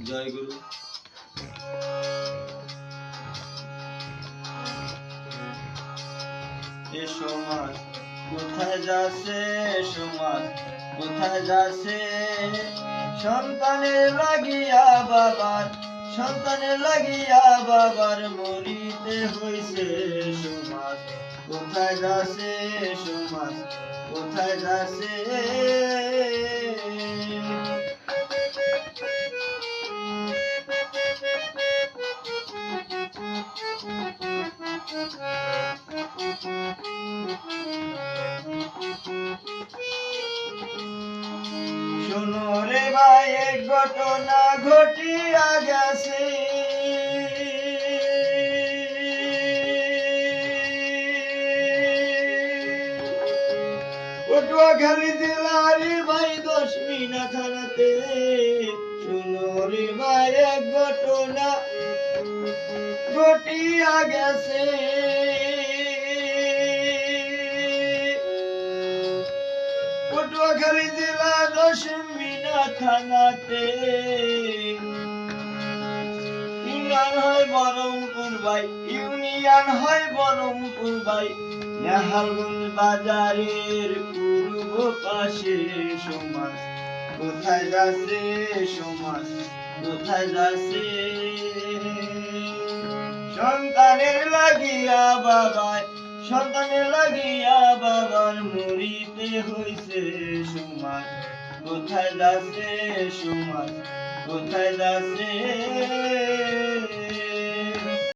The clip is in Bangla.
জয় গুরু। এ সমাজ কোথায় যাচ্ছে, সমাজ কোথায় যাচ্ছে, সন্তানের লাগিয়া বাবার, সন্তানের লাগিয়া বাবার মরিতে হইছে। সমাজ কোথায় যাচ্ছে, সমাজ কোথায় যাচ্ছে। শোনো রে ভাই, এক ঘটনা ঘটিয়া গেছে। পটুয়াখালী জেলার ভাই 10 মিনা থানাতে। শোনো রে ভাই, এক ঘটনা ঘটিয়া গেছে। পটুয়াখালী জেলা 10 মিনা থানাতে। ইউনিয়ন হয় বরমপুর ভাই, ইউনিয়ন হয় বরমপুর ভাই, নেহালগঞ্জ বাজারের পূর্ব পাশে। সমাজ কোথায় যাচ্ছে, সমাজ কোথায় যাচ্ছে, সন্তানের লাগিয়া বাবায়, সন্তানের লাগিয়া বাবার মরিতে হইছে। সমাজ কোথায় যাচ্ছে, সমাজ কোথায় যাচ্ছে।